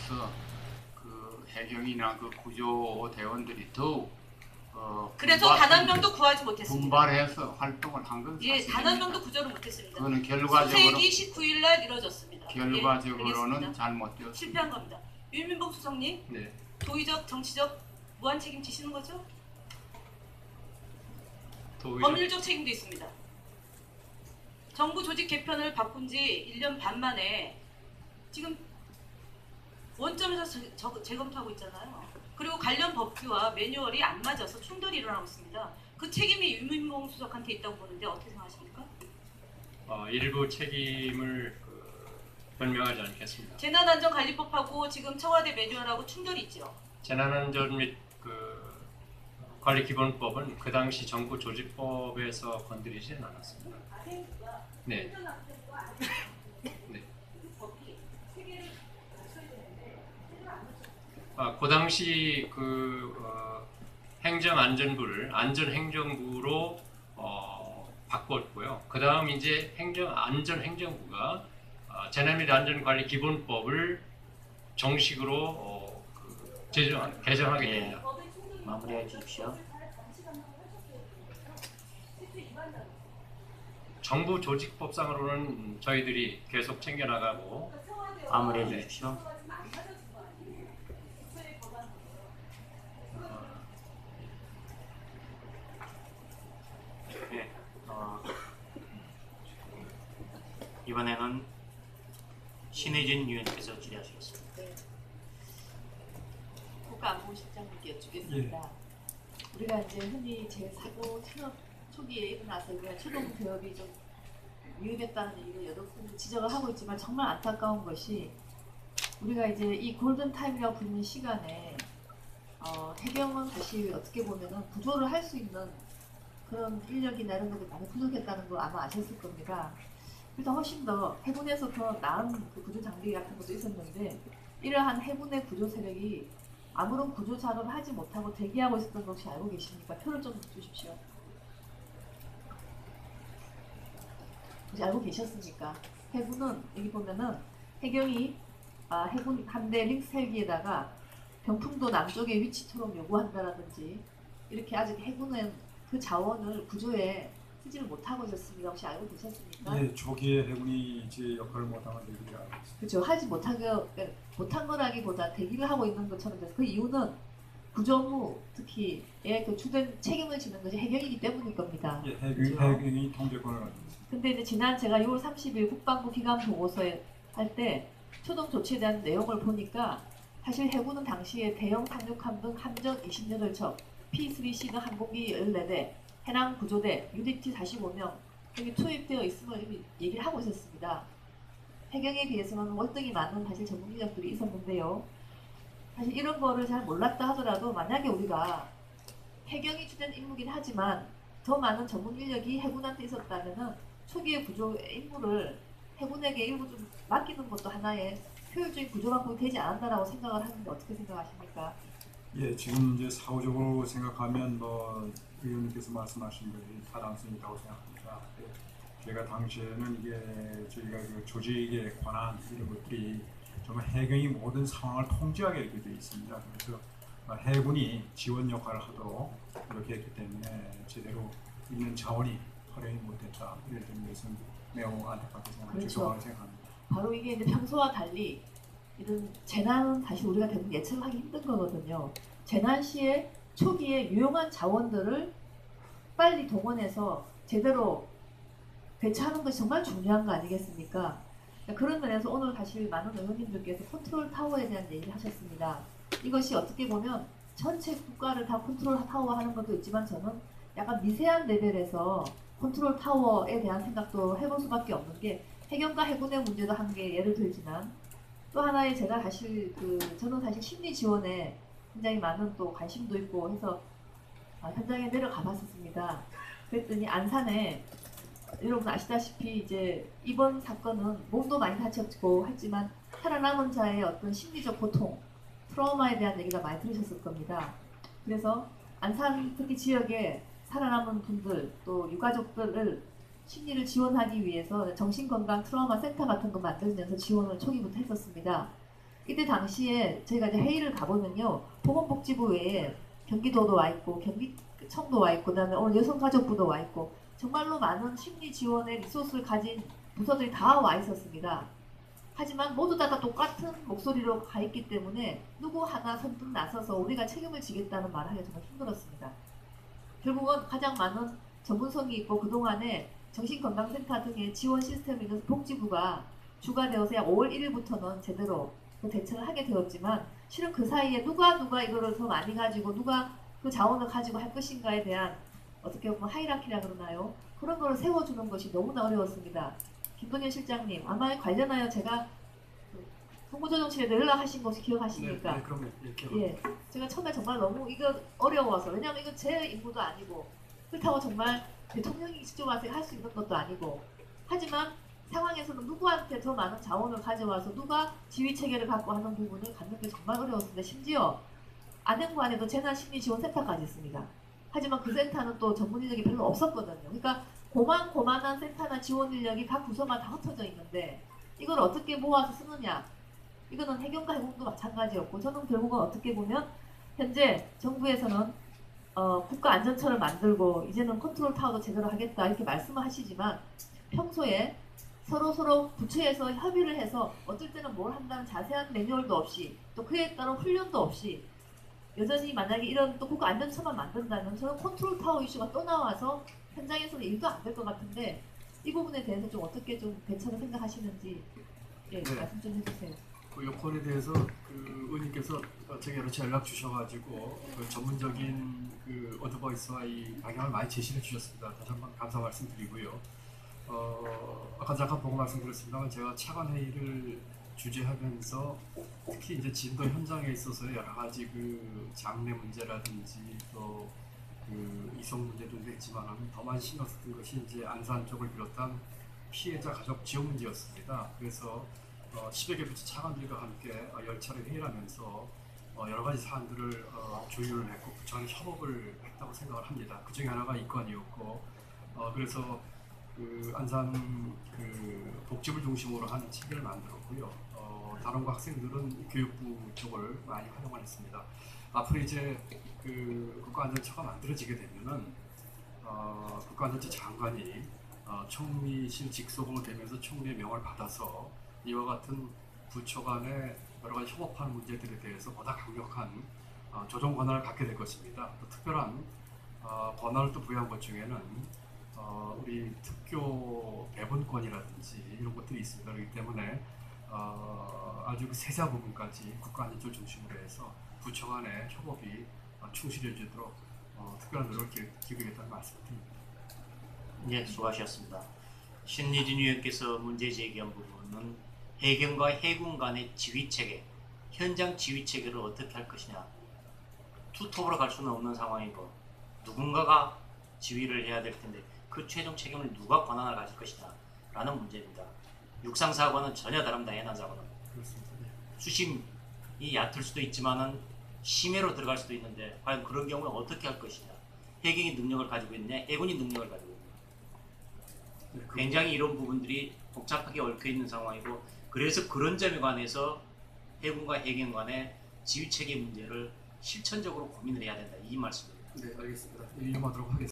함으로써 그 해경이나 그 구조대원들이 더욱 그래서 단 한 명도 구하지 못했습니다. 분발해서 활동을 한 건 사실입니다. 예, 단 한 명도 구조를 못했습니다. 그거는 결과적으로 수색이 19일 날 이루어졌습니다. 결과적으로는 예, 잘못되었습니다. 실패한 겁니다. 윤민복 수석님, 네. 도의적, 정치적 무한 책임 지시는 거죠? 도의적 법률적 책임도 있습니다. 정부 조직 개편을 바꾼 지 1년 반 만에 지금 원점에서 재검토하고 있잖아요. 그리고 관련 법규와 매뉴얼이 안 맞아서 충돌이 일어나고 있습니다. 그 책임이 윤민봉 수석한테 있다고 보는데 어떻게 생각하십니까? 일부 책임을 변명하지 않겠습니다. 재난안전관리법하고 지금 청와대 매뉴얼하고 충돌이 있죠. 재난안전 및 관리기본법은 그 당시 정부 조직법에서 건드리지는 않았습니다. 네. 네. 그 당시 행정안전부를 안전행정부로 바꿨고요. 그 다음 이제 안전행정부가 재난 및 안전관리기본법을 정식으로 개정하게 됩니다. 마무리해 주십시오. 정부 조직법상으로는 저희들이 계속 챙겨나가고 마무리해 주십시오. 네, 이번에는 신의진 위원께서 질의하시겠습니다. 네. 국가안보실장님께 여쭙겠습니다. 예. 우리가 이제 흔히 제4고 산업 초기에 일어나서 그냥 초동 대업이 좀 유입했다는 얘기를 여러 번 지적을 하고 있지만 정말 안타까운 것이 우리가 이제 이 골든 타임이라고 부르는 시간에 해경은 사실 어떻게 보면은 구조를 할 수 있는 그런 인력이나 이런 것들이 많이 부족했다는 거 아마 아셨을 겁니다. 그래서 훨씬 더 해군에서 더 나은 그 구조 장비 같은 것도 있었는데 이러한 해군의 구조 세력이 아무런 구조 작업을 하지 못하고 대기하고 있었던 것이 알고 계십니까? 표를 좀 주십시오. 혹시 알고 계셨습니까? 해군은 여기 보면은 해경이 해군 함대 링스 헬기에다가 병풍도 남쪽에 위치토록 요구한다라든지 이렇게 아직 해군은 그 자원을 구조에 쓰지를 못하고 있었습니다. 혹시 알고 계셨습니까? 예, 초기에 해군이 제 역할을 못한 건 얘기가 그렇죠. 하지 못한 거라기보다 대기를 하고 있는 것처럼 돼서 그 이유는 구조무 특히 그 주된 책임을 지는 것이 해경이기 때문일 겁니다. 예, 그렇죠? 해경이 통제권을 가지고 있습니다. 근데 이제 지난 제가 6월 30일 국방부 기관 보고서에 할 때 초동 조치에 대한 내용을 보니까 사실 해군은 당시에 대형 상륙함 등 함정 28척, P3C 등 항공기 14대, 해남 구조대, UDT 45명 등이 투입되어 있음을 이미 얘기를 하고 있었습니다. 해경에 비해서는 월등히 많은 사실 전문 인력들이 있었는데요. 사실 이런 거를 잘 몰랐다 하더라도 만약에 우리가 해경이 주된 임무긴 하지만 더 많은 전문 인력이 해군한테 있었다면은 초기의 구조 임무를 해군에게 일부 좀 맡기는 것도 하나의 효율적인 구조 방법이 되지 않았다라고 생각을 하는데 어떻게 생각하십니까? 예, 지금 이제 사후적으로 생각하면 의원님께서 말씀하신 것이 타당성이 있다고 생각합니다. 저희가 당시에는 이게 저희가 그 조직에 관한 이런 것들이 정말 해경이 모든 상황을 통제하게 이렇게 되어 있습니다. 그래서 해군이 지원 역할을 하도록 이렇게 했기 때문에 제대로 있는 자원이 활용이 못됐다. 이런 것은 매우 안타깝게 그렇죠. 생각합니다. 바로 이게 이제 평소와 달리 이런 재난은 사실 우리가 대부분 예측하기 힘든 거거든요. 재난 시에 초기에 유용한 자원들을 빨리 동원해서 제대로 대처하는 것이 정말 중요한 거 아니겠습니까? 그런 면에서 오늘 사실 많은 의원님들께서 컨트롤 타워에 대한 얘기를 하셨습니다. 이것이 어떻게 보면 전체 국가를 다 컨트롤 타워 하는 것도 있지만 저는 약간 미세한 레벨에서 컨트롤 타워에 대한 생각도 해볼 수밖에 없는 게 해경과 해군의 문제도 한 개 예를 들지만 또 하나의 제가 사실 저는 사실 심리 지원에 굉장히 많은 또 관심도 있고 해서 현장에 내려가 봤었습니다. 그랬더니 안산에 여러분 아시다시피 이제 이번 사건은 몸도 많이 다쳤고 했지만 살아남은 자의 어떤 심리적 고통, 트라우마에 대한 얘기가 많이 들으셨을 겁니다. 그래서 안산 특히 지역에 살아남은 분들 또 유가족들을 심리를 지원하기 위해서 정신건강 트라우마 센터 같은 거 만들면서 지원을 초기부터 했었습니다. 이때 당시에 저희가 이제 회의를 가보면요, 보건복지부 외에 경기도도 와 있고 경기청도 와 있고 그다음에 오늘 여성가족부도 와 있고 정말로 많은 심리 지원의 리소스를 가진 부서들이 다 와 있었습니다. 하지만 모두 다 똑같은 목소리로 가 있기 때문에 누구 하나 선뜻 나서서 우리가 책임을 지겠다는 말을 하기가 정말 힘들었습니다. 결국은 가장 많은 전문성이 있고 그동안에 정신건강센터 등의 지원 시스템이 있는 복지부가 주가 되어서 약 5월 1일부터는 제대로 그 대처를 하게 되었지만 실은 그 사이에 누가 이거를 더 많이 가지고 누가 그 자원을 가지고 할 것인가에 대한 어떻게 보면 하이라키라 그러나요? 그런 거를 세워주는 것이 너무나 어려웠습니다. 김동현 실장님, 아마 관련하여 제가 홍보조정실에 연락하신 것이 기억하십니까? 네, 그럼요. 이렇게. 예, 제가 처음에 정말 너무 이거 어려워서, 왜냐하면 이거 제 임무도 아니고 그렇다고 정말 대통령이 직접 와서 할 수 있는 것도 아니고, 하지만 상황에서는 누구한테 더 많은 자원을 가져와서 누가 지휘 체계를 갖고 하는 부분을 갖는 게 정말 어려웠습니다. 심지어 안양관에도 재난심리지원센터까지 있습니다. 하지만 그 센터는 또 전문 인력이 별로 없었거든요. 그러니까 고만한 센터나 지원 인력이 각 부서마다 다 흩어져 있는데 이걸 어떻게 모아서 쓰느냐, 이거는 해경과 해공도 마찬가지였고, 저는 결국은 어떻게 보면 현재 정부에서는 국가안전처를 만들고 이제는 컨트롤 타워도 제대로 하겠다 이렇게 말씀을 하시지만 평소에 서로 부처에서 협의를 해서 어떨 때는 뭘 한다는 자세한 매뉴얼도 없이 또 그에 따른 훈련도 없이 여전히 만약에 이런 또 국가안전처만 만든다면 저는 컨트롤 타워 이슈가 또 나와서 현장에서는 일도 안 될 것 같은데 이 부분에 대해서 좀 어떻게 좀 대처를 생각하시는지 예, 네. 말씀 좀 해주세요. 그 여건에 대해서 그 의원님께서 제게 여러 차례 연락 주셔가지고 그 전문적인 그 어드바이스와 이 방향을 많이 제시해 주셨습니다. 다시 한번 감사 말씀드리고요. 아까 잠깐 보고 말씀드렸습니다만 제가 차관 회의를 주재하면서 특히 이제 진도 현장에 있어서 여러 가지 그 장래 문제라든지 또 그 이송 문제도 있지만 더 많이 신경 썼던 것이 이제 안산 쪽을 비롯한 피해자 가족 지원 문제였습니다. 그래서 10여 개 부처 차관들과 함께 열차례 회의를 하면서 여러 가지 사안들을 조율을 했고 부처 간 협업을 했다고 생각을 합니다. 그 중에 하나가 이건이었고 그래서 그 안산 그 복지부를 중심으로 한 체계를 만들었고요. 다른과 학생들은 교육부 쪽을 많이 활용을 했습니다. 앞으로 이제 그 국가안전처가 만들어지게 되면은 국가안전처 장관이 총리실 직속으로 되면서 총리의 명을 받아서 이와 같은 부처 간의 여러 가지 협업하는 문제들에 대해서 보다 강력한 조정 권한을 갖게 될 것입니다. 또 특별한 권한을 또 부여한 것 중에는 우리 특교 배분권이라든지 이런 것들이 있습니다. 그렇기 때문에 아주 그 세세한 부분까지 국가안전처를 중심으로 해서 부처 간의 협업이 충실해지도록 특별한 노력을 기울이겠다는 말씀을 드립니다. 네, 수고하셨습니다. 신리진 의원께서 문제 제기한 부분은 해경과 해군 간의 지휘체계, 현장 지휘체계를 어떻게 할 것이냐, 투톱으로 갈 수는 없는 상황이고 누군가가 지휘를 해야 될 텐데 그 최종 책임을 누가 권한을 가질 것이냐 라는 문제입니다. 육상사고는 전혀 다릅니다. 해난사고는 그렇습니다. 네. 수심이 얕을 수도 있지만은 심해로 들어갈 수도 있는데 과연 그런 경우에 어떻게 할 것이냐, 해경이 능력을 가지고 있냐, 해군이 능력을 가지고 있냐, 네, 굉장히 이런 부분들이 복잡하게 얽혀 있는 상황이고, 그래서 그런 점에 관해서 해군과 해경 간의 지휘체계 문제를 실천적으로 고민을 해야 된다, 이 말씀입니다. 네, 알겠습니다. 이용하도록 하겠습니다.